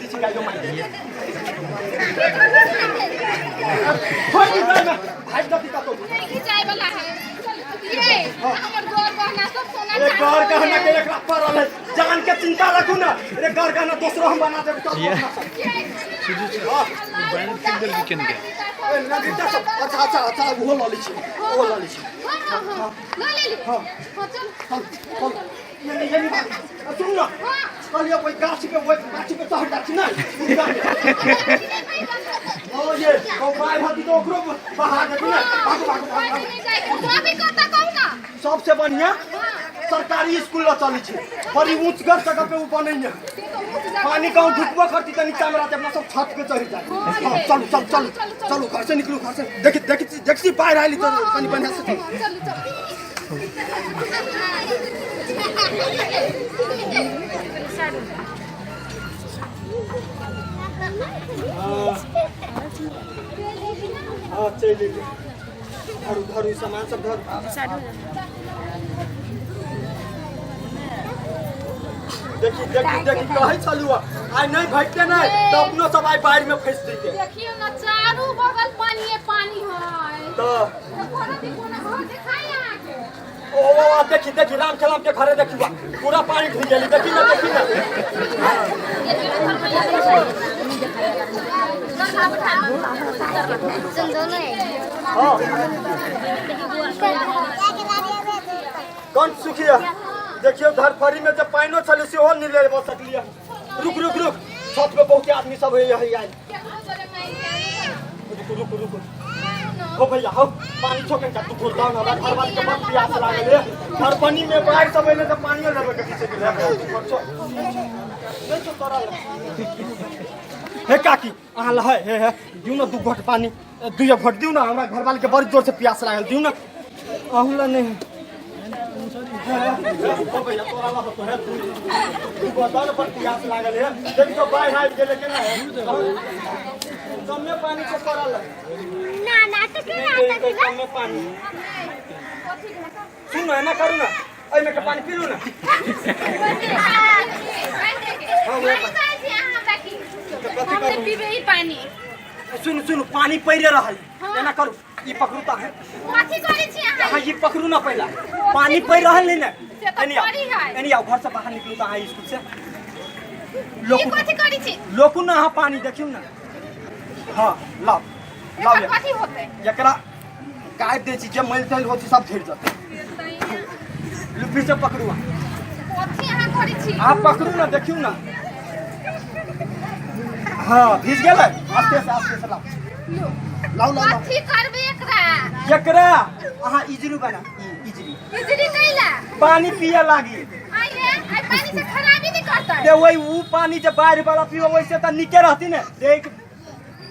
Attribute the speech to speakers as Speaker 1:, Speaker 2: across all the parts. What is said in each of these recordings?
Speaker 1: किसी का जो मार भाई जल्दी का तो
Speaker 2: नहीं जाए वाला है ये हमर घर गहना सब सोना
Speaker 1: अरे घर गहना के एकरा परल है जान के चिंता रखू ना अरे घर गहना दूसरो हम बना देब चल
Speaker 3: ब्रांड सिंगल वीकेंड के
Speaker 1: अरे नदी त अच्छा वो लली छी
Speaker 2: हां ले ले हां चल
Speaker 1: ये सुन ना कल ये कोई गाछी पे चढ़ जाती ना ओ ये वो भाई हाथी तो ओकरो बाहर देती ना भागो
Speaker 2: अभी कत कहू ना
Speaker 1: सबसे बढ़िया सरकारी स्कूल ला चली छी बड़ी ऊंच घर जगह पे ऊ बनैया पानी कहूं ढुकबो करती त नीचा में रहते अपना सब छत पे चढ़ी जाए चलो घर से निकलो घर से देखी बाहर आइली तो कनी बढ़िया से हाँ चलिए धरू सामान सब धर देखी कहे चलू आई नहीं भेटते नहीं तो अपनो सब आई बाढ़ में फंस जइते
Speaker 2: देखियो ना चारों बगल पानी है
Speaker 1: तो
Speaker 2: कोनो दिखाई यहां के
Speaker 1: ओ देखी राम चलाम के घरे देखी पूरा पानी ढुक गेली देखी ना कौन सुखिया देखियो धरफरी में जब पाइनो चले से हो नहीं ले बस सकलिया रुक छत पे बहुत आदमी सब है यही आई रुक हो भैया हो पानी छोकन का तू बोलता ना घर वाले के बात प्यास लागल है हर पानी में बाहर सब ने तो पानी लेबे के पीछे के नहीं तो तोरा हे काकी अहाँ ल है दिउ ना दू घट पानी दुई घट दिउ ना हमरा घर वाले के बड़ी जोर से प्यास लागल दिउ ना अहू ला नहीं ओ भैया तोरा ला तो है तू बता ना पर प्यास लागल है देखो बाहर आ गेले के ना कम में पानी से पड़ल
Speaker 2: ना तो के
Speaker 1: कम में पानी सुन ना करू ना आई में के पानी पी लू ना
Speaker 2: पानी
Speaker 1: सुन पानी पैरे रहल एना करू ई पकड़ू त है
Speaker 2: कथि करै छी अहाँ
Speaker 1: हां ई पकड़ू ना पहला पानी पैर रहल नहीं ना एनी आओ घर से बाहर निकलू त हां स्कूल से
Speaker 2: लोकु कथि करै छी
Speaker 1: लोकु ना हां पानी देखियो ना हां लाओ
Speaker 2: कथि होतै
Speaker 1: एकरा गायब दे छी जे मैल तैल होती सब झड़ जाते लुपी से पकड़ू
Speaker 2: कथि अहाँ करै छी
Speaker 1: आप पकड़ू ना देखियो ना हाँ भीज गेल आस्ते से लाओ
Speaker 2: कथि करबे
Speaker 1: एकरा अहाँ इजरू बना
Speaker 2: इजरी कैला
Speaker 1: पानी पिए लागी
Speaker 2: आइए आई पानी से खराबी नहीं करता
Speaker 1: दे वही वो पानी जब बाहर वाला पियो वैसे तो निके रहती ने देख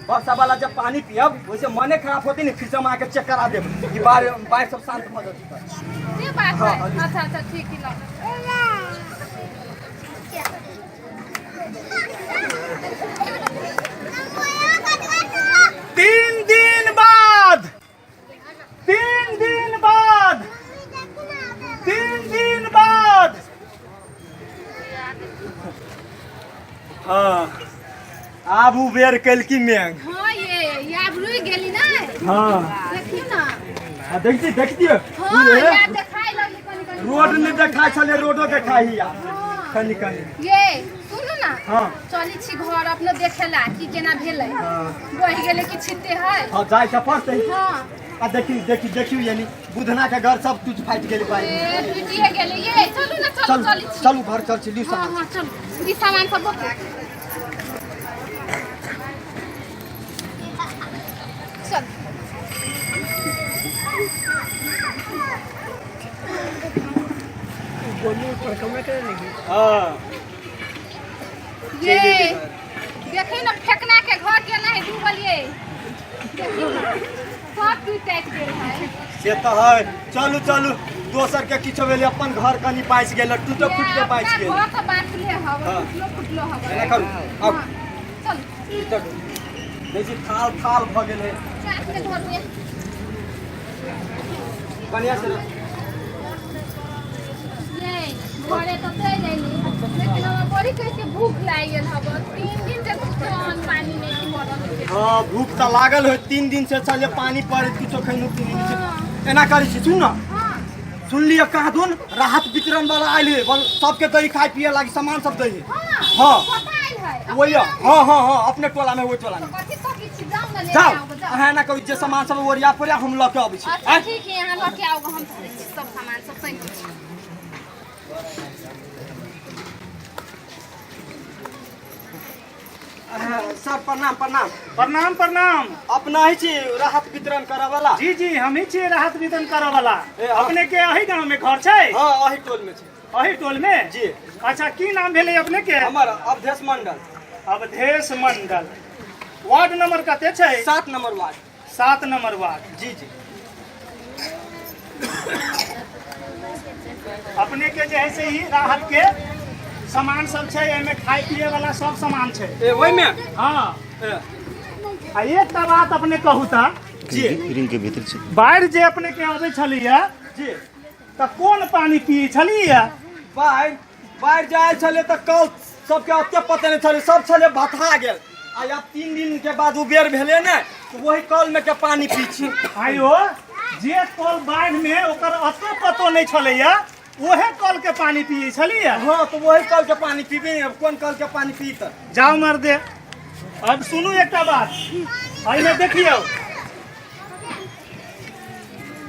Speaker 1: वर्षा वाला जब पानी पियब वैसे मने खराब होती ने फिर से हम आके चेक करा देब कि बाहर सब शांत हो जाती
Speaker 2: ये बात है अच्छा ठीक ही ला
Speaker 1: 3 दिन बाद 3 दिन बाद हाँ आब उबेर कल की मेघ
Speaker 2: हां ये आब रुई गेली ना
Speaker 1: हाँ
Speaker 2: देखियो ना
Speaker 1: देखती
Speaker 2: हां यार देखाई लगी कनी
Speaker 1: रोड नहीं देखाई छले रोडो देखाई या कनी
Speaker 2: ये सुनु ना
Speaker 1: हां
Speaker 2: चली छी घर अपने देखेला की केना भेलै रहि गेले की छिते है
Speaker 1: हां जाय छ पड़ते
Speaker 2: हां
Speaker 1: आ देखियो यानी बुधना के घर सब तुझ फाट गेल भाई
Speaker 2: ए टूटिए गेले ये चलू ना चली छी
Speaker 1: चलू घर चल छी लियो सामान
Speaker 2: हां चल ई सामान सब चल
Speaker 3: बोलिए पर कमेंट करे लगी
Speaker 1: हां
Speaker 2: ये देखिए ना फेंकना के घर के नहीं डूबलिए सब टूट गेल है
Speaker 1: से तो है चलू दोसर के किछो भेले अपन घर कनी पाइस गेल टूटे फूट के पाइस गेल
Speaker 2: घर तो बात ले हव फुटलो हव
Speaker 1: एना करू अब
Speaker 2: चल
Speaker 1: देखि थाल भ गेल है
Speaker 2: साथ में घर में
Speaker 1: बढ़िया से
Speaker 2: नहीं घरे तो दे लेली लेकिन हमरा बड़ी कैसे भूख लाग गेल हव 3 दिन से
Speaker 1: हाँ भूख तो लागल है 3 दिन से चले पानी पड़े किछो खैनु पीनी एना करी छी सुन न सुन लिया कहाँ दोन राहत वितरण वाला आइल है सबके दही खाए पिए लागी सामान सब दही हाँ वही हाँ हाँ हाँ अपने टोला में वही टोला में जाओ अहाँ ना कभी जे सामान सब ओरिया पड़े हम लके आबै छी
Speaker 2: ठीक है यहाँ लके आओ हम सब सामान सब सही
Speaker 1: सर प्रणाम प्रणाम
Speaker 4: प्रणाम प्रणाम।
Speaker 1: अपना ही छी राहत वितरण करे वाला
Speaker 4: जी जी हम ही छी राहत वितरण करे वाला।
Speaker 1: ए, हाँ।
Speaker 4: अपने के अही गांव में घर छै?
Speaker 1: हाँ अही टोल में छी।
Speaker 4: अही टोल में
Speaker 1: जी।
Speaker 4: अच्छा की नाम भेले अपने के?
Speaker 1: हमर अवधेश मंडल।
Speaker 4: अवधेश मंडल। वार्ड नंबर कते छै?
Speaker 1: 7 नंबर वार्ड।
Speaker 4: 7 number ward.
Speaker 1: जी जी।
Speaker 4: अपने के जे है से ही राहत के सामान सब छै एमे खाए पिए वाला सब सामान छै।
Speaker 1: ए वही में
Speaker 4: हाँ
Speaker 1: ए,
Speaker 4: आ एक टा बात अपने कहू ता
Speaker 1: जी
Speaker 3: रिंग के भीतर छै।
Speaker 4: बाढ़ जे अपने के आबै छलिए
Speaker 1: जी
Speaker 4: त कोन पानी पियै छलिए?
Speaker 1: बाढ़ जाए छले त कल सबके ओते पते नहीं छले सब छले भथा गेल आ अब 3 दिन के बाद उबेर भेले ने तो वही कल में के पानी पी छी।
Speaker 4: आयो जे कल बाढ़ में ओकर अते पतो नहीं छलैया ओहे कल के पानी पियै छलिए।
Speaker 1: हाँ तो वही कल के पानी पीबे कौन कल के पानी पी त
Speaker 4: जाओ मर दे। अब सुनू एकटा बात एहिमे देखियो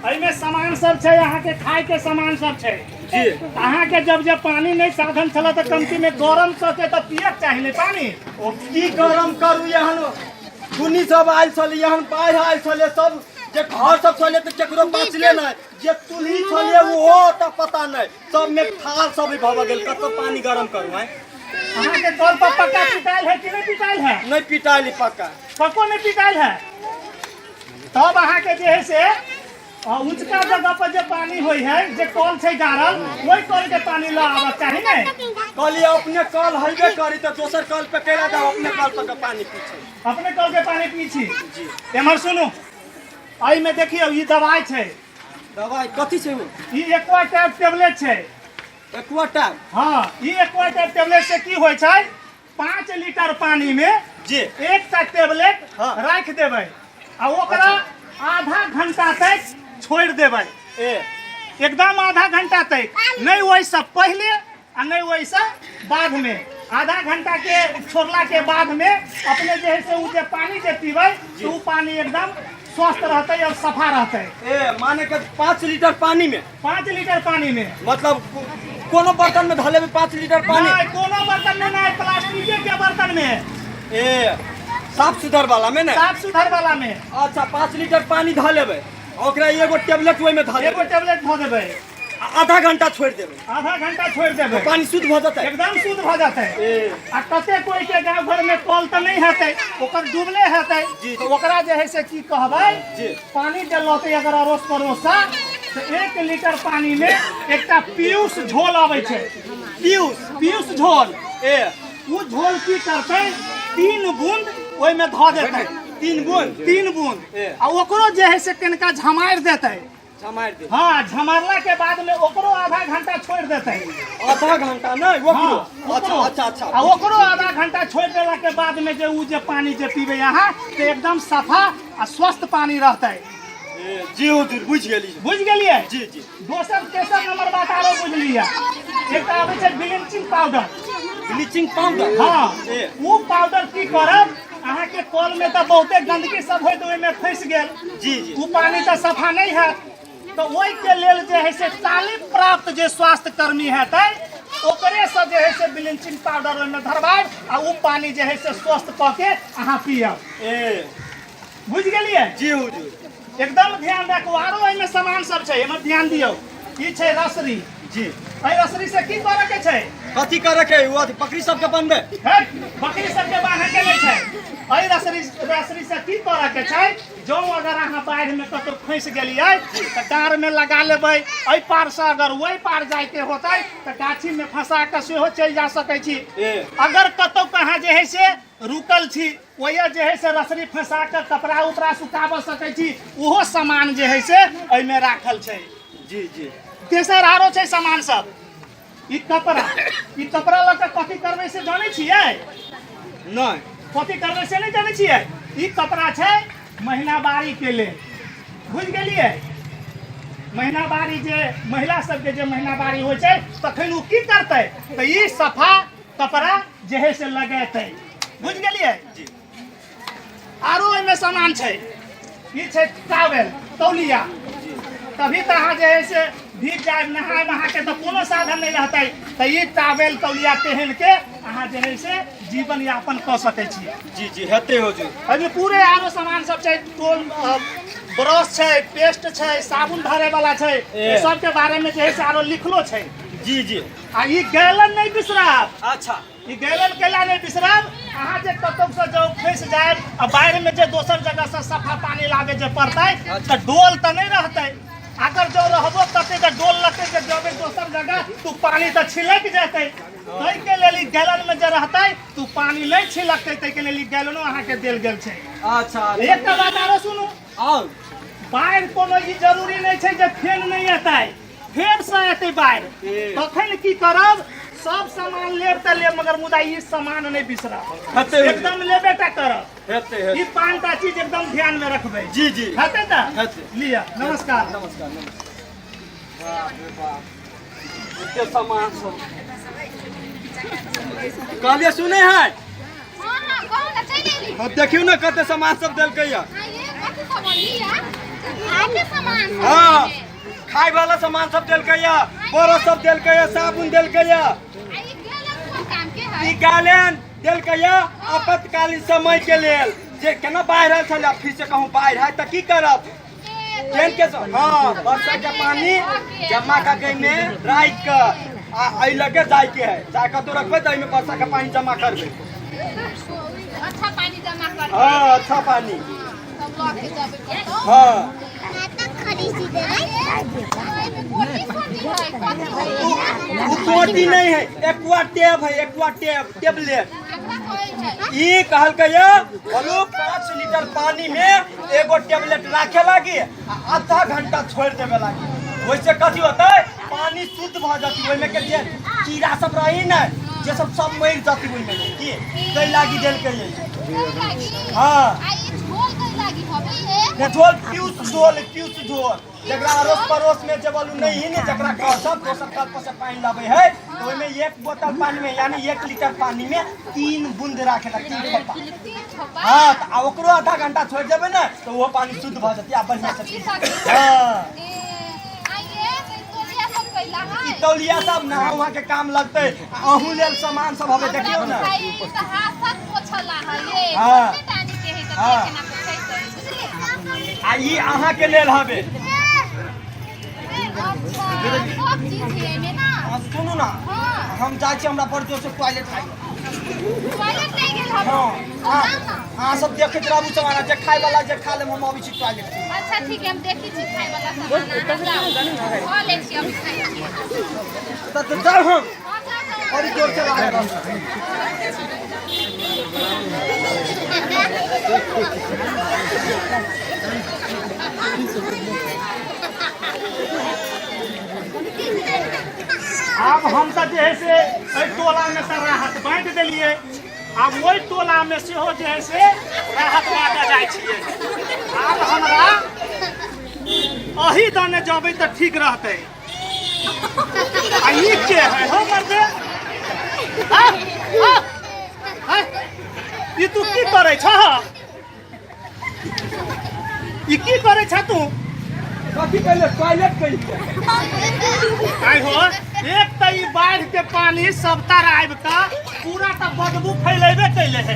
Speaker 4: एहिमे सामान सब छै अहाँ के खाए के सामान सब छै
Speaker 1: जी।
Speaker 4: अहाँ के जब पानी नहीं साधन छला त कमती में गरम सके त पिए चाही नहीं पानी।
Speaker 1: ओ की गरम करू यहन दुनी सब आइल छले यहन बाढ़ आइल छले सब जे घर सब छले त केकरो बचले नहीं जे चूल्ही छले वो त पता नहीं सब में थाल सब भव गेल कत पानी गरम करू है
Speaker 4: अहाँ के कल पर पक्का पिटाइल है कि नहीं पिटाइल है?
Speaker 1: नहीं पिटाइली पक्का
Speaker 4: पक्को नहीं पिटाइल है। तब अहाँ के जे है से ऊंचका जगह पर जो पानी होई है जे कल छै गाड़ल वही कल के पानी ला आबा चाही नहीं।
Speaker 1: कल अपने कल हइबे करी त दोसर कल पे केला जाओ अपने कल पर के पानी पीछे
Speaker 4: अपने कल के पानी पी छी। एमर सुनू एहि में देखियो ई दवाई छै।
Speaker 1: दवाई कथी छै वो
Speaker 4: ई एक्वा टैब टेबलेट छै।
Speaker 1: एक्वा टैब
Speaker 4: हाँ ई एक्वा टैब टेबलेट से की होय छै 5 लीटर पानी में
Speaker 1: जी
Speaker 4: एक टा टेबलेट
Speaker 1: हाँ।
Speaker 4: राख देबै आ ओकरा आधा घंटा तक छोड़ देबै।
Speaker 1: ए
Speaker 4: एकदम आधा घंटा तक नहीं वैसा पहले आ नहीं वैसा बाद में। आधा घंटा के छोड़ला के बाद में अपने जे है से उ जे पानी जे पीबै तो उ पानी एकदम स्वस्थ रहते और सफा रहते।
Speaker 1: ए माने के 5 लीटर पानी में
Speaker 4: 5 लीटर पानी में
Speaker 1: मतलब कोनो बर्तन में धले में 5 लीटर पानी
Speaker 4: नहीं कोनो बर्तन में नहीं प्लास्टिक के बर्तन में
Speaker 1: ए साफ सुथर वाला में ना
Speaker 4: साफ सुथर वाला में।
Speaker 1: अच्छा 5 लीटर पानी ध लेबै ओकरा एगो टेबलेट ओइ में ध
Speaker 4: एगो
Speaker 1: लेबै
Speaker 4: टेबलेट धो देबै
Speaker 1: आधा घंटा छोड़ देबै
Speaker 4: आधा घंटा छोड़ देबै
Speaker 1: पानी शुद्ध भ जतै
Speaker 4: एकदम शुद्ध भ जाते।
Speaker 1: ए
Speaker 4: आ कते कोई के गांव घर में कल तो नहीं हेतै ओकर डूबले हेतै
Speaker 1: जी।
Speaker 4: तो ओकरा जे है से की कहबै
Speaker 1: जी।
Speaker 4: पानी जे लते अगर अड़ोस पड़ोस सा तो 1 लीटर पानी में एकटा पीयूष झोल आबै छै। पीयूष झोल
Speaker 1: ए
Speaker 4: उ झोल की करतै 3 बूंद ओइ में ध देतै
Speaker 1: 3 बूंद
Speaker 4: 3 बूंद
Speaker 1: ए।
Speaker 4: आ ओकरो जे है से कनका झमार देतै।
Speaker 1: समार दे
Speaker 4: हाँ झमारला के बाद में ओकरो आधा घंटा छोड़ देतै।
Speaker 1: आधा घंटा नहीं वो
Speaker 4: हाँ,
Speaker 1: अच्छा
Speaker 4: ओकरो।
Speaker 1: अच्छा अच्छा
Speaker 4: आ ओकरो आधा घंटा छोड़ देला के बाद में जे उ जे पानी जे पीबे यहाँ तो एकदम सफा आ स्वस्थ पानी रहते।
Speaker 1: ए जी हुजूर बुझ गेली
Speaker 4: बुझ गेलिए?
Speaker 1: जी जी
Speaker 4: दोसर तेसर नंबर बात आरो बुझलिए। एकटा आबै छै ब्लीचिंग पाउडर।
Speaker 1: ब्लीचिंग पाउडर
Speaker 4: हाँ
Speaker 1: ए
Speaker 4: उ पाउडर की करब अहाँ के कल में तो बहुते गंदगी सब होय तो ओइ में फंस गेल
Speaker 1: जी जी
Speaker 4: उ पानी तो सफा नहीं है तो ओहि के लेल जे है से तालीम प्राप्त जे स्वास्थ्य कर्मी हेतै ओकरे से जे है से ब्लीचिंग पाउडर ओइ में धरबाब आ उ पानी जे है से स्वस्थ क के अहाँ पियब।
Speaker 1: ए
Speaker 4: बुझ गेलिए?
Speaker 1: जी हुजूर
Speaker 4: एकदम ध्यान रखो। आरो एहिमे सामान सब छै एहिमे ध्यान दियौ। ई छै रसरी।
Speaker 1: जी
Speaker 4: एहि रसरी से की करे के छै?
Speaker 1: कथी करे के वो बकरी सब के बनबे
Speaker 4: है बकरी सब के बांधे के नहीं छै। एहि रसरी से की करे के छै जो अगर अहाँ बाढ़ में कतौ फंस गेलियै त डार में लगा लेबै एहि पार से अगर ओहि पार जाय के होतै त गाछी में फंसा के सेहो चलि जा सकै छी। अगर कतौ कहाँ जे है से रुकल छी ओहि जे है से रसरी फंसा के कपड़ा उपड़ा सुखाब सकै छी ओहो सामान जे है से एहि में राखल छै।
Speaker 1: जी जी
Speaker 4: तेसर आरो छै सामान सब। ई कपड़ा लऽ के कथी करबै से जानै छियै?
Speaker 1: नहीं
Speaker 4: कथी करबै से नहीं जानै छियै? ई कपड़ा छै महीनावारी के लिए, बुझ गेलिए? महीनावारी जे महिला सबके जे महीनावारी होइ छै तखन उ की करतै तऽ ई सफा कपड़ा जे है से लगेतै, बुझ गेलिए? आरो एहिमे सामान छै, ई छै टावेल तौलिया, तभी तऽ अहाँ जे है से भीग जाए नहाय नहा के तो कोनो साधन नहीं रहते तो ये टावेल तौलिया पहन के अहाँ जे है से जीवन यापन कर सके छी।
Speaker 1: जी जी हेते हो जी।
Speaker 4: अभी पूरे आरो सामान सब छै, टोल ब्रश छै, पेस्ट छै, साबुन धरे वाला छै, ये सब के बारे में जे है से आरो लिखलो छै।
Speaker 1: जी जी।
Speaker 4: आ ई गैलन नहीं बिसराब।
Speaker 1: अच्छा
Speaker 4: ई गैलन केला नहीं बिसराब। अहाँ जे कतौ से जो फंस जाए आ बाहर में जे दोसर जगह से सफा पानी लागे जे पड़तै त डोल त नहीं रहतै। अगर जो रहबो करते तो डोल लगते जे जबे दोसर जगह तू पानी तो छिलक जेतै, तै के लेल गैलन में जे रहतै तू पानी नहीं छिलकतै, तै के लेल गैलनो अहाँ के देल गेल छै।
Speaker 1: अच्छा
Speaker 4: एक बात आरो सुनू,
Speaker 1: और
Speaker 4: बाढ़ कोनो ई जरूरी नहीं छै जे फेन नहीं एतै, फेर से एतै बाढ़, तखन की करब? सब सामान लेब त लेब मगर मुदा ई सामान नहीं बिसरब, एकदम लेबे टा करब।
Speaker 1: हेते
Speaker 4: ई पांचटा चीज एकदम ध्यान में रखबै।
Speaker 1: जी जी
Speaker 4: हेतै त
Speaker 1: हेते।
Speaker 4: लिया। नमस्कार।
Speaker 1: नमस्कार नमस्कार। वाह रे वाह, इतने सामान सब कहलिए सुने हैं।
Speaker 2: हां हां कहू ना चल एली।
Speaker 1: अब देखियो ना कते सामान सब देलकै या।
Speaker 2: हां ये कथि सामान लिया? आके सामान सब।
Speaker 1: हाँ खाए वाला सामान सब देलकै या, बरस सब देलकै या, साबुन देलकै या।
Speaker 2: आई गैलन कोन काम के है?
Speaker 1: ई गालेन देलकै या आपातकालीन समय के लेल, जे केना बाढ़ि आयल छलै, फिर से कहूँ बाढ़ि आय त की करब? ट्रेन के हाँ वर्षा के पानी जमा करके में राख के आई लगे जाए के है, जाके तो रखबे त में वर्षा के पानी जमा करबे।
Speaker 2: अच्छा पानी जमा कर।
Speaker 1: हाँ अच्छा पानी।
Speaker 2: सब लोग के जाबे पड़तो।
Speaker 1: हाँ
Speaker 2: खरीदी दे कोटी कोटी है कथि
Speaker 1: वो कोटी नहीं है, एक्वा टेब है, एक्वा टेब टेबलेट।
Speaker 2: केकरा कहै छै?
Speaker 1: ई कहलकै या बोलू 5 लीटर पानी में एगो टेबलेट राखे लागी आ आधा घंटा छोड़ देवे लागी, वैसे कथी होतै? पानी शुद्ध भ जाती, ओइमे के जे कीड़ा सब रही न जे सब मर जाती ओइमे की कै लागी देलकै ये। हां
Speaker 2: आई झोल कै लागी हबे ये?
Speaker 1: ने झोल पीयूष झोल जकरा अड़ोस पड़ोस में जे बोलू नहीं है, जकरा कह सब दोसर कल से पानी लावे है तो ओइमे एक बोतल पानी में यानी 1 लीटर पानी में 3 बूंद राखे ला, 3 ठोपा। हाँ तो ओकरो आधा घंटा छोड़ देबे ना तो वो पानी शुद्ध भ जाती, बढ़िया से। हाँ ई तौलिया सब ना वहाँ के काम लगते, अहू लेल सामान सब हवे देखियो ना। हाँ आ ई अहाँ के लेल हवे। सुनू ना हम जाए छी, हमरा बड़ जोर से टॉयलेट खाई। हाँ सब देखैत रहू सामान, जे खाए वाला जे खा लेम, हम अबै छी टॉयलेट।
Speaker 2: अच्छा ठीक है, हम देखी छी खाए वाला सामान खा ले छी, हम खाई छी।
Speaker 1: त जाओ हम बड़ी जोर से लागे बस।
Speaker 4: अब हम तो जे है से टोला में से राहत बांट दिलिए, अब वही टोला में से हो जे है से राहत बांटा जाए छिए। अब हमरा अही दाने जबै तो ठीक रहते। आ ई के है हो मर्दे? हां हां ई तू की करे छ? ई की करे छ तू?
Speaker 1: कथी कहले? टॉयलेट कइले।
Speaker 4: आई हो एक त ई बाढ़ के पानी सब तर आबि का पूरा त बदबू फैलेबे कैले है,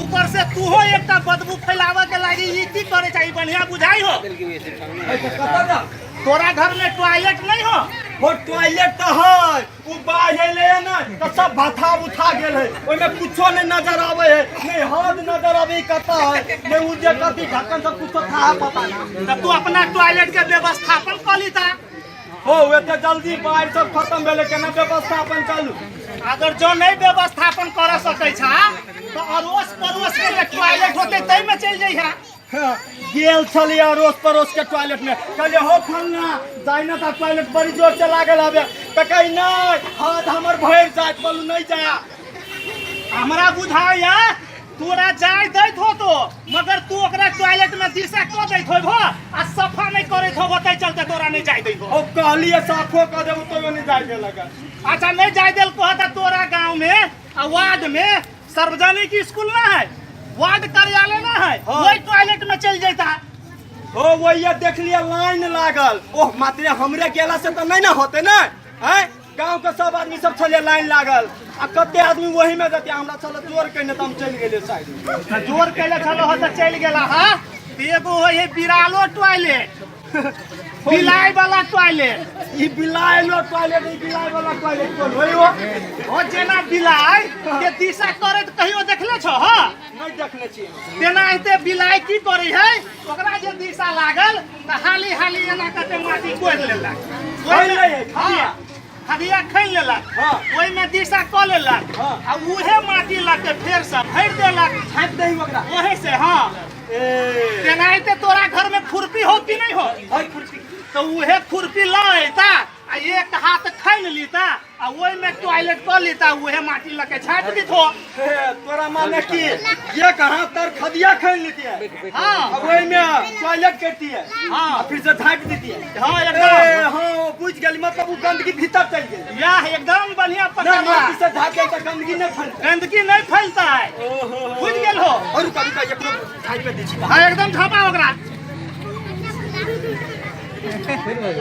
Speaker 4: ऊपर से तू हो एक त बदबू फैलावे के लागी ई की करे चाहिए? बढ़िया बुझाई हो।
Speaker 1: कतऽ जा?
Speaker 4: तोरा घर में टॉयलेट नहीं हो?
Speaker 1: वो टॉयलेट तो है, वो बाढ़ अइले ना तो सब भाथा उठा गेल है, ओइमे कुछो नहीं नजर आवे है, नहीं हाथ नजर आवे कता है, नहीं उ जे कथी ढक्कन सब कुछो था पता ना।
Speaker 4: तब तू अपना टॉयलेट के व्यवस्थापन कर लीता।
Speaker 1: हो एते जल्दी बाढ़ सब खत्म भेले, केना व्यवस्थापन चालू?
Speaker 4: अगर जो नहीं व्यवस्थापन कर सकै छा तो अड़ोस पड़ोस के जे टॉयलेट होते तै में चल जइहा।
Speaker 1: गेल छलिए अड़ोस पड़ोस के टॉयलेट में, कहलिए हो फलना जाइना था टॉयलेट बड़ी जोर से लागल हवे, त कहि नहीं हाथ हमर भर जात, बोलू नहीं जाया।
Speaker 4: हमरा बुझाया तोरा जाय दैत हो तो मगर तू ओकरा टॉयलेट में दिशा क दैत होबो आ सफा नहीं करैत होबो तै चलते तोरा नहीं जाय दैबो।
Speaker 1: ओ कहलिए साफो कर देबो तो नहीं जाय दे लगा।
Speaker 4: अच्छा नहीं जाय देल कहता तोरा गांव में आ वार्ड में सार्वजनिक स्कूल ना है, वार्ड कार्यालय ना है, वही टॉयलेट में चल जाता।
Speaker 1: ओ वही देख लिया लाइन लागल। ओह मात्र हमरे गेला से तो नहीं ना होते ना हैं। गांव के सब आदमी सब चले लाइन लागल आ कते आदमी वही में जते हमरा चल जोर कने त हम चल गेले साइड।
Speaker 4: जोर कैले चलो हो त चल गेला। हां एगो है बिरालो टॉयलेट, बिलाई वाला टॉयलेट।
Speaker 1: ई बिलाई लो टॉयलेट, ई बिलाई वाला टॉयलेट कोन होय हो?
Speaker 4: ओ जेना बिलाई के दिशा करे त कहियो देखले छ? हां
Speaker 1: नहीं देखने छी।
Speaker 4: तेना एते बिलाई की करे है ओकरा जे दिशा लागल त हाली हाली एना कते माटी कोड़ लेला,
Speaker 1: कोड़ ले खदिया
Speaker 4: खदिया खैन लेला।
Speaker 1: हां
Speaker 4: ओइ में दिशा क लेला आ उहे माटी लाके फेर से भर देला,
Speaker 1: छाप दही ओकरा
Speaker 4: ओहे से। हां तेना एते तोरा घर में खुरपी हो कि नहीं हो?
Speaker 1: हई खुरपी
Speaker 4: तो उहे खुरपी लाता आ एक हाथ खैन लीता आ ओइ में टॉयलेट कर लीता, उहे माटी लके छाप दीथो।
Speaker 1: तोरा माने की ये कहां तर खदिया खैन लेती है।
Speaker 4: हां
Speaker 1: अब वही में टॉयलेट करती है।
Speaker 4: हां
Speaker 1: फिर से ढाक देती है।
Speaker 4: हां एकदम
Speaker 1: हां बुझ गेली, मतलब वो गंदगी भीतर चल गई।
Speaker 4: या एकदम बढ़िया
Speaker 1: ना
Speaker 4: पकड़ा।
Speaker 1: माटी से ढाके त गंदगी नहीं फैलती।
Speaker 4: गंदगी नहीं फैलता है, बुझ गेल हो?
Speaker 1: और कभी का एकरो ढाक पे दी छी।
Speaker 4: हां एकदम झापा ओकरा।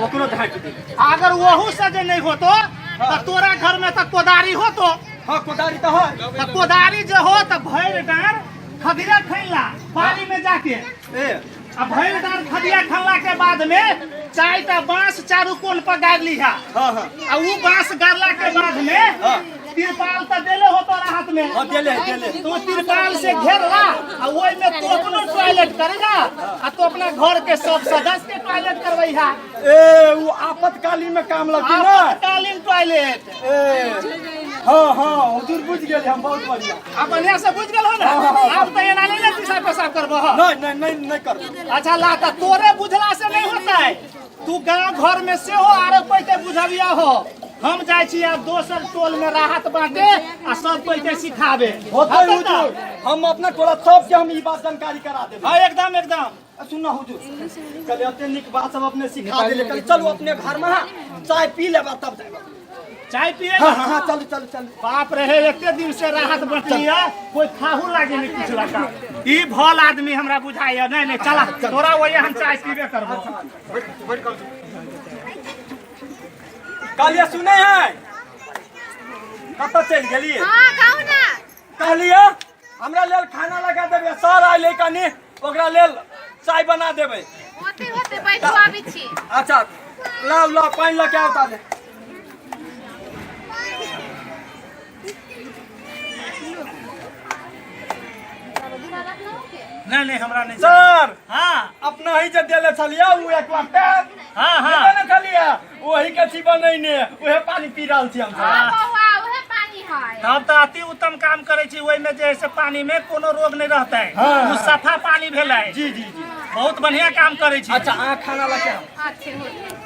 Speaker 1: ओकरो ढाक दे।
Speaker 4: अगर वहू से जे नहीं होतो तो तोरा घर में तो कोदारी होतो।
Speaker 1: हां कोदारी तो है।
Speaker 4: तो कोदारी जो हो तो भैर डार खदिया खैला पानी में जाके अब भैर डार खदिया खनला के बाद में चारटा बांस चारू कोन पर गाड़ लिहा।
Speaker 1: हां हां
Speaker 4: आ उ बांस गाड़ला के बाद में तिरपाल तो देले हो तोरा हाथ में।
Speaker 1: हां देले देले।
Speaker 4: तो तिरपाल से घेरला आ ओइ में तो अपनो टॉयलेट करेगा आ तो अपना घर के सब सदस्य के टॉयलेट करवैहा।
Speaker 1: वो आपातकालीन में काम लगती ना।
Speaker 4: आपातकालीन टॉयलेट।
Speaker 1: हां हां हुजूर बुझ गेल हम बहुत बढ़िया।
Speaker 4: अब बढ़िया से बुझ गेल हो ना? अब तो एना नहीं दिशा पेशाब करबो।
Speaker 1: नहीं नहीं नहीं कर।
Speaker 4: अच्छा लाता तोरे बुझला से नहीं होता है, तू गांव घर में से हो आरो कोई के बुझबिया हो। हम जाय छी आ दोसर टोल में राहत बांटे आ सब कोई के सिखावे
Speaker 1: होता है हुजूर। हम अपना टोला सब के हम ई बात जानकारी करा देब।
Speaker 4: हां एकदम एकदम।
Speaker 1: सुनना हुजूर, कल अते निक बात सब अपने सिखा देले। कल चलो अपने घर में चाय पी लेबा तब जाएगा।
Speaker 4: चाय पिए?
Speaker 1: हां हां चलो चलो चलो।
Speaker 4: बाप रहे एते दिन से राहत बटिया कोई खाहू लागे नहीं कुछ लगा। ई भल आदमी हमरा बुझाइया। नहीं नहीं चला तोरा वही हम चाय पीबे करबो।
Speaker 1: बैठ कर। कालिया सुने हैं कत चल गेली?
Speaker 2: हां कहू ना।
Speaker 1: कहलिए हमरा लेल खाना लगा देबे। सर आइले कनी ओकरा लेल चाय बना देबे।
Speaker 2: होते होते बैठो आबी छी।
Speaker 1: अच्छा लाओ लाओ पानी लेके आवता दे।
Speaker 4: नहीं नहीं हमरा नहीं।
Speaker 1: सर
Speaker 4: हां
Speaker 1: अपना ही जे देले छलिया उ एक बार
Speaker 4: हां हां
Speaker 1: देले छलिया वही के छी बनैने ओहे पानी पी रहल छी हम।
Speaker 2: हां बौआ ओहे पानी है।
Speaker 4: तब तो अति उत्तम काम करे छी। ओइ में जे से पानी में कोनो रोग नहीं रहता है।
Speaker 1: हाँ।
Speaker 4: उ सफा पानी भेलै।
Speaker 1: जी जी जी
Speaker 4: बहुत बढ़िया काम करे छी।
Speaker 1: अच्छा आ खाना लेके आओ।
Speaker 2: अच्छे होते।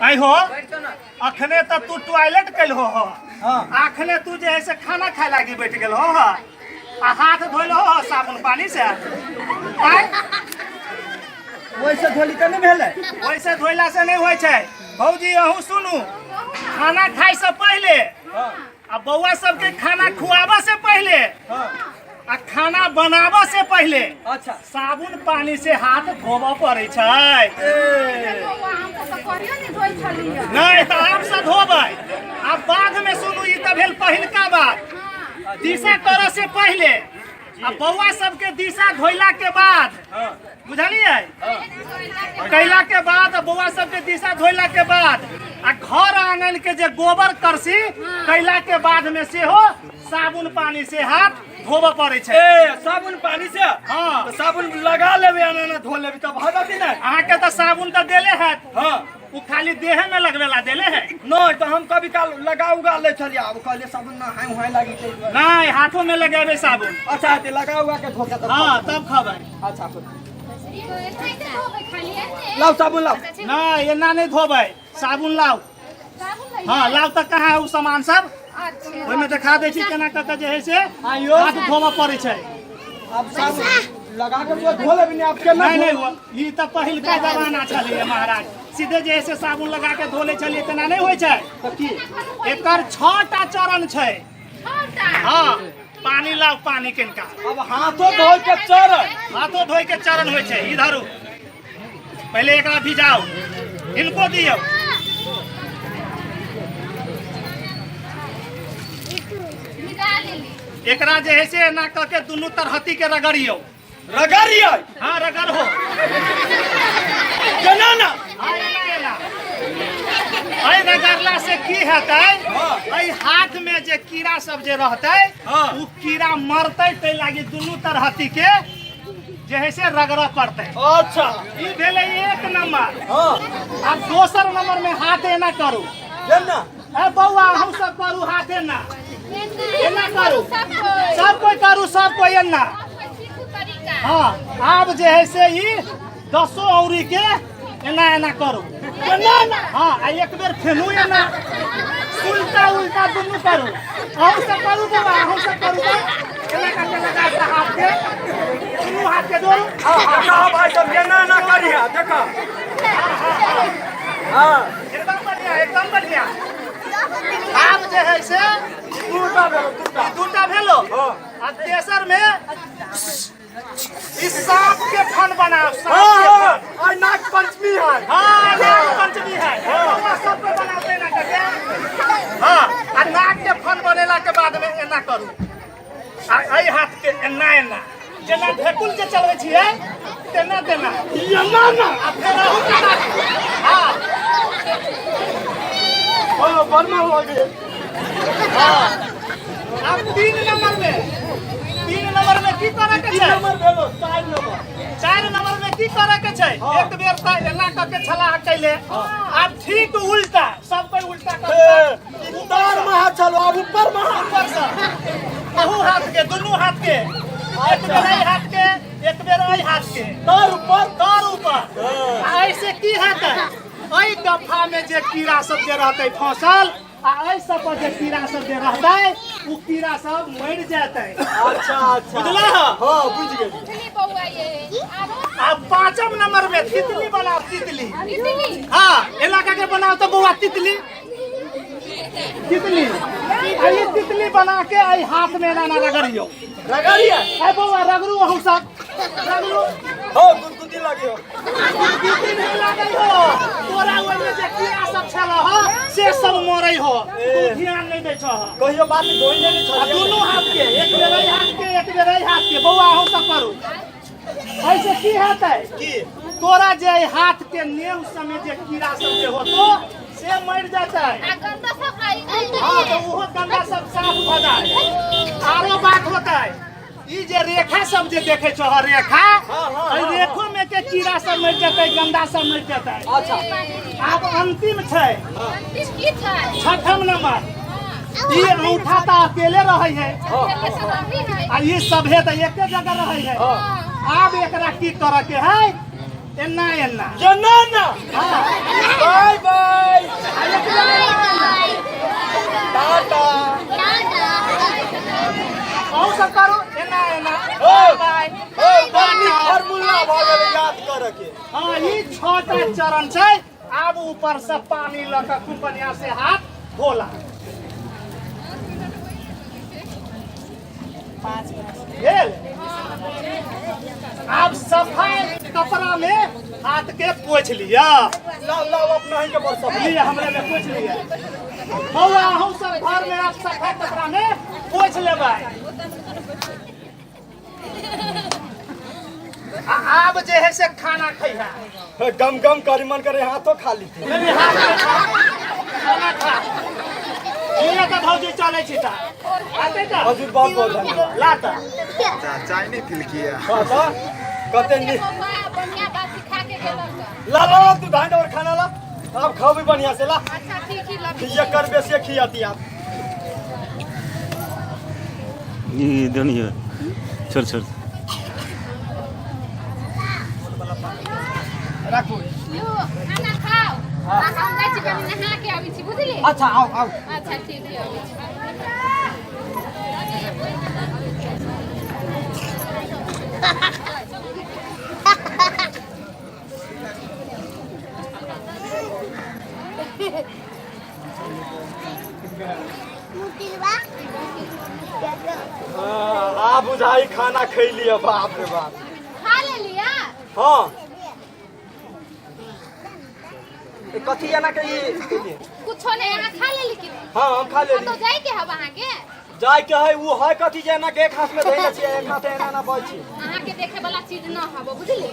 Speaker 4: आई हो अखने तो तू टॉयलेट कैल हो।
Speaker 1: हां
Speaker 4: अखने तू जे है से खाना खाए लागी बैठ गेल हो आ हाथ धोइल हो साबुन पानी से। आय
Speaker 1: वैसे धोली त नहीं भेले।
Speaker 4: वैसे धोइला से नहीं होय छै। भौजी अहू सुनू, खाना खाए से पहले
Speaker 1: हां
Speaker 4: आ बौआ सबके खाना खुआबा से पहले
Speaker 1: हां
Speaker 4: आ खाना बनाबा से पहले
Speaker 1: अच्छा
Speaker 4: साबुन पानी से हाथ धोबा पड़े छै।
Speaker 2: बौआ हम तो करियो नहीं धोइ छलिए।
Speaker 4: नहीं तो आप से धोबै। अब बाद में सुनू, ई तो भेल पहिलका बात। दिशा करऽ से पहले आ बौआ सबके दिशा धोइला के बाद बुझलिए कैला के बाद बौआ सबके दिशा धोइला के बाद आ घर आंगन के जे गोबर करसी कैला के बाद में से हो साबुन पानी से हाथ धोबा पड़े छै।
Speaker 1: साबुन पानी से।
Speaker 4: हाँ
Speaker 1: तो साबुन लगा लेबे ना धो लेबे तब हो जाती ना।
Speaker 4: अहाँ के तो साबुन तो देले है।
Speaker 1: हां
Speaker 4: वो खाली देह में लगवेला देले है।
Speaker 1: नहीं तो हम कभी काल लगा उगा ले छलिया। अब कहले साबुन ना हाय होय लागी छै।
Speaker 4: नहीं हाथों में लगावे साबुन।
Speaker 1: अच्छा ते लगा उगा के धो के तब।
Speaker 4: हाँ तब खबै।
Speaker 1: अच्छा
Speaker 2: खाली है।
Speaker 1: लाओ साबुन लाओ।
Speaker 4: नहीं एना नहीं धोबै, साबुन लाओ।
Speaker 2: साबुन
Speaker 4: हाँ लाव तक कहाँ है वो सामान सब
Speaker 2: अच्छा
Speaker 4: ओहिमे देखा दै छी केना कऽ जे है से
Speaker 1: आइयो।
Speaker 4: हाथ धोबऽ पड़ै छै।
Speaker 1: अब सब लगा के वो धो ले बिना आप के
Speaker 4: नहीं नहीं हुआ ई तऽ पहिलका जमाना छलै महाराज सीधे जे है से साबुन लगा के धो लै छलियै तेना नहीं होइ छै।
Speaker 1: तो की
Speaker 4: एकर 6टा चरण छै।
Speaker 2: छोटा
Speaker 4: हाँ पानी लाओ पानी किनका
Speaker 1: अब हाथों धो के चरण
Speaker 4: हाथों धोई के चरण होइ छै। इधर पहले एकरा भिजाओ इनको दियो
Speaker 2: निकाल लेली
Speaker 4: एकरा जे है से एना कऽ के दुनू तरहती के रगड़ियो।
Speaker 1: रगड़िए
Speaker 4: हाँ रगड़ हो
Speaker 1: केना ना
Speaker 4: हाँ एना एना एहि रगड़ला से की हेतै एहि हाथ में जे कीड़ा सब जे रहतै
Speaker 1: हाँ।
Speaker 4: उ कीड़ा मरतै तै लागी दुनू तरहती के जे है से रगड़ऽ पड़तै।
Speaker 1: अच्छा
Speaker 4: ई भेलै 1 नंबर।
Speaker 1: हाँ
Speaker 4: अब दोसर नंबर में हाथ एना करू
Speaker 1: केना
Speaker 4: ए बौआ हम सब करू हाथ एना एना करू
Speaker 2: सब
Speaker 4: सब कोई करू सब कोई एना।
Speaker 2: तरीका
Speaker 4: हाँ अब जे है से ई 10 औरी के एना एना करू
Speaker 1: केना ना
Speaker 4: हाँ आ एक बेर फेनू एना उल्टा उल्टा दुनू करू हम सब करू बाबा हम सब करू एना करके लगा के हाथ के दुनू हाथ के जोड़ू
Speaker 1: हाँ भाई सब केना ना करिया देखा हाँ
Speaker 4: एकदम बढ़िया एकदम बढ़िया। अब जे है से दूटा भेलो आ तेसर में इस सांप के फन बनाओ सांप के फन।
Speaker 1: और नाग पंचमी है
Speaker 4: हाँ नाग पंचमी है बउआ सब पे बनाते ना करके हाँ आ नाग के फन बनेला के बाद में एना करू आ एहि हाथ के एना एना जेना ढेकुल जे चलबै छियै तेना तेना
Speaker 1: एना ना
Speaker 4: आ फेर अहू केना हाँ
Speaker 1: ओ बर्मा लगे
Speaker 4: हाँ अब 3 नंबर में की करे के छै
Speaker 1: नंबर भेलो 4 नंबर
Speaker 4: 4 नंबर में की करे के छै एक बेर त एना क के छलाह कैले अब ठीक उल्टा सब कोई उल्टा कर
Speaker 1: उतार में हाथ चलो अब ऊपर में हाथ
Speaker 4: ऊपर से अहू हाथ के दुनू हाथ के एक बेर एहि हाथ के एक बेर एहि हाथ के
Speaker 1: तार ऊपर
Speaker 4: तर ऊपर आ ऐसे की हेतै एहि दफा में जे कीड़ा सब जे रहतै फसल आ एहि सब पर जे कीड़ा सब जे रहतै उ कीड़ा सब मरि जेतै।
Speaker 1: अच्छा अच्छा
Speaker 4: बुझला
Speaker 1: हाँ बुझ गए
Speaker 2: तितली बउआ ये आरो
Speaker 4: अब 5म नंबर में तितली बनाओ तितली
Speaker 2: तितली
Speaker 4: हाँ एना करके बनाओ तो बउआ तितली तितली ये तितली बना के आई हाथ में ना रगड़ियो
Speaker 1: रगड़िया
Speaker 4: ए बउआ रगड़ू हम सब रगड़ू
Speaker 1: हो गुदगुदी लगे हो
Speaker 4: तितली नहीं लागल हो तोरा ओइ में जे कीड़ा सब छला हो से सब मरै हो तू ध्यान नहीं दै छ
Speaker 1: कहियो बात धोई नहीं
Speaker 4: आ
Speaker 1: छोड़
Speaker 4: दुनू हाथ के एक बेर एहि हाथ के एक बेर एहि हाथ के बउआ हम सब करू ऐसे की हेतै
Speaker 1: की
Speaker 4: तोरा जे हाथ के नेह समय जे कीड़ा सब जे होतो से मर जाता है।
Speaker 2: आ गंदा सब आई
Speaker 4: हाँ तो वो गंदा सब साफ हो जाए। आरो बात होता है ई जे रेखा सब जे देखे छो रेखा एहि रेखो में के कीड़ा सब मर जाता गंदा सब मर जाता है।
Speaker 1: अच्छा
Speaker 4: अब अंतिम छै
Speaker 2: की छै
Speaker 4: 6म नंबर ई अंगूठा तो अकेले रहे है
Speaker 2: ये सब अभी है
Speaker 4: आ ई सभे तो एके जगह रहे है। अब एकरा की करे के है एना एना
Speaker 1: जनाना
Speaker 4: हाँ
Speaker 1: बाय बाय टाटा
Speaker 4: और सब करो एना एना बाय
Speaker 1: ओ पानी फार्मूला भगल याद करे के
Speaker 4: हाँ ये 6टा चरण छै। अब ऊपर से पानी लगा खूब बढ़िया से हाथ धोला भेल। अब सफाई कपड़ा में हाथ के पोछ लिया
Speaker 1: लाओ लाओ अपना ही के बरसा
Speaker 4: लिए हमरे में पोछ लिया बउआ हम सब घर में आप सफाई कपड़ा में पोछ लेबै। अब जे है से खाना खैहा
Speaker 1: गम गम करी मन करे हाथों खाली थे
Speaker 4: मेरे हाथ में खा खाना खा ये तो भौजी चले छी ता आते ता
Speaker 1: हजुर बहुत बहुत धन्यवाद
Speaker 4: लाता
Speaker 5: चाय नहीं फिल किया
Speaker 1: हाँ तो कहते नहीं
Speaker 2: बउआ बढ़िया बात सिखा के गेलक
Speaker 1: ला ला ला, तू धान और खाना ला आप खाओ भी बढ़िया से ला
Speaker 2: अच्छा ठीक ही लग
Speaker 1: ये कर बेसिए खियाती आप
Speaker 6: ये दुनिया छोड़ छोड़
Speaker 1: रखो
Speaker 2: लो खाना खाओ हम जाइ छी कनी नहा के आबै छी बुझली।
Speaker 1: अच्छा आओ आओ।
Speaker 2: अच्छा ठीक है आबै छी।
Speaker 1: आ बुझाई खाना खैली है, बाप रे बाप।
Speaker 2: खा ले लिया?
Speaker 1: हाँ कथी है ना कि
Speaker 2: कुछो नहीं यहाँ खा ले लेकिन।
Speaker 1: हाँ हम खा ले
Speaker 2: तो जाए के है वहाँ के?
Speaker 1: जाय के है वो है कथी जे ना के एक हाथ में धइले छी एक हाथ एना ना बची।
Speaker 2: अहाँ के देखे वाला चीज न हबो बुझली।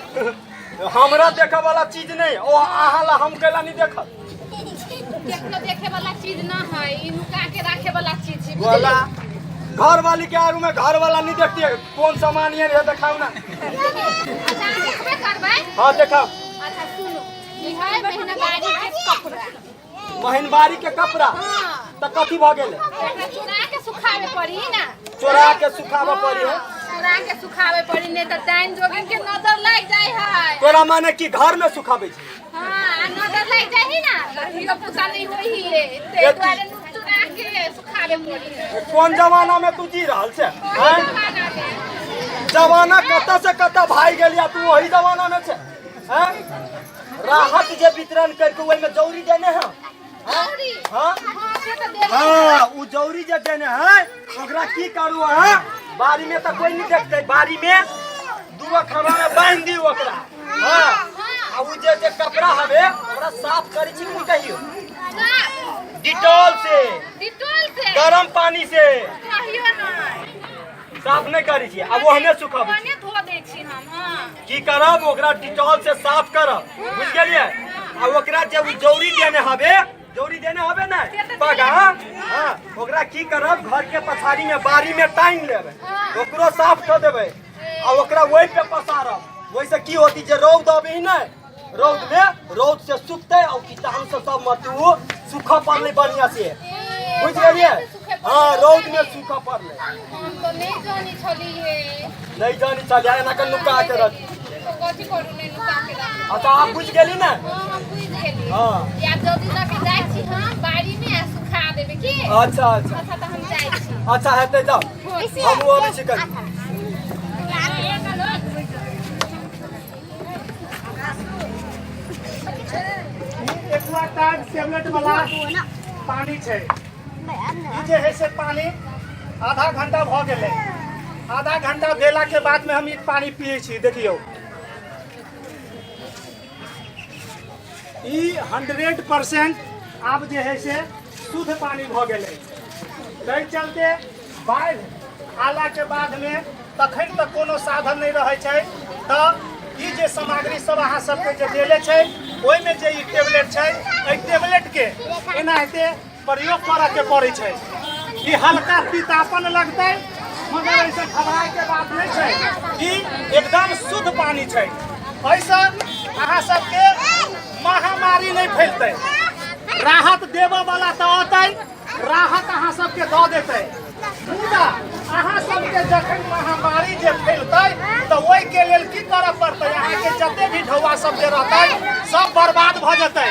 Speaker 1: हमरा देखे वाला चीज नहीं ओ अहाँ ला हम केला नहीं देखत।
Speaker 2: केकरो देखे वाला चीज न है, ई नुका के रखे वाला चीज है
Speaker 1: वाला
Speaker 2: बुझली।
Speaker 1: घर वाली के आगू में घर वाला नहीं देखती है कौन सामान ये है दिखाओ ना।
Speaker 2: अच्छा अहाँ देखबे करबै?
Speaker 1: हाँ दिखाओ।
Speaker 2: अच्छा सुनो, ई है महीनावारी के कपड़ा।
Speaker 1: महीनबारी के कपड़ा
Speaker 2: हाँ।
Speaker 1: तो कथी भ गेले?
Speaker 2: एकरा चुरा के सुखावे पड़ी ना।
Speaker 1: चोरा के सुखावे पड़ी है।
Speaker 2: चुरा के सुखावे पड़ी नहीं तो टाइम जोगिन के नजर लग जाए है।
Speaker 1: तोरा माने कि घर में सुखावे छी?
Speaker 2: हाँ नजर लग जाए ही ना तो हीरो पूछा नहीं होई है ते द्वारे चुरा के सुखावे पड़ी है।
Speaker 1: कौन जमाना में तू जी रहल छे? हैं?
Speaker 2: जमाना में
Speaker 1: जमाना कत से कत भाई गेलिया तू वही जमाना में छे? हैं? राहत जे वितरण करके ओइ में जौरी देने है।
Speaker 2: जौरी?
Speaker 1: हाँ?
Speaker 2: हाँ से तो दे।
Speaker 1: हाँ उ जौरी जे देने है ओकरा की करू है? बारी में तो कोई नहीं देखते, बारी में दूगो खमा में बांध दी ओकरा। हाँ आ उ जे कपड़ा हवे ओकरा साफ करी छी कि कहियो? डिटॉल से
Speaker 2: डिटॉल से
Speaker 1: गरम पानी से
Speaker 2: कहियो नहीं
Speaker 1: साफ नहीं करी छी। अब ओहने सुखाबे छी।
Speaker 2: पानी धो दे छी हम। हाँ
Speaker 1: की करब ओकरा डिटॉल से साफ करब बुझ गेलिए। आ ओकरा जे उ जौरी देने हवे ना पगा हां ओकरा की करब घर के पछाड़ी में बारी में टांग लेबै ओकरो साफ कर देबै आ ओकरा ओइ पे पसारब। ओइ से की होती जे रौद आबे ही ना रौद से सुखते और कीटाणु से सब मटू सूखा पड़ले बढ़िया से बुझ गेलिए। हां रौद में सूखा पड़ले
Speaker 2: हम तो नहीं जानी छली है।
Speaker 1: नहीं जानी चलिया ना के नुका के रख।
Speaker 2: तो कथी करू नहीं नुका के रख।
Speaker 1: अच्छा आप बुझ गेली ना?
Speaker 2: हाँ हम बुझ गेली।
Speaker 1: हाँ।
Speaker 2: या जल्दी जाके जाइ छी हम बाड़ी में आ सुखा देबे की।
Speaker 1: अच्छा अच्छा
Speaker 2: अच्छा तो हम जाइ छी।
Speaker 1: अच्छा हेते जाओ हम वो भी चिकन।
Speaker 4: एक्वाटाइड टेबलेट वाला पानी छै। ई जे है से पानी आधा घंटा भ गेलै। आधा घंटा भेला के बाद में हम ई पानी पिए छी। देखियो ई 100% आब जे है से शुद्ध पानी भ गेलै। ताहि चलते बाढ़ि आला के बाद में तखन तक कोनो साधन नहीं रहे छै तो ई जे सामग्री सब अहाँ सबके जे देले छै ओइ में जे ई टेबलेट छै एहि टेबलेट के एनाहिते प्रयोग करऽ के पड़ै छै। ई हल्का तीतापन लगतै मगर ऐसे घबराए के बात नहीं छै। ई एकदम शुद्ध पानी छै। ऐसा अहाँ सबके महामारी नहीं फैलतै। राहत देबऽ वाला तो औतै राहत अहाँ सबके दऽ देतै। मुदा अहाँ सबके जखन महामारी जे फैलतै तो ओहि के लेल की करऽ पड़तै? अहाँ के जते भी ढौआ सब जे रहतै सब बर्बाद भ जेतै।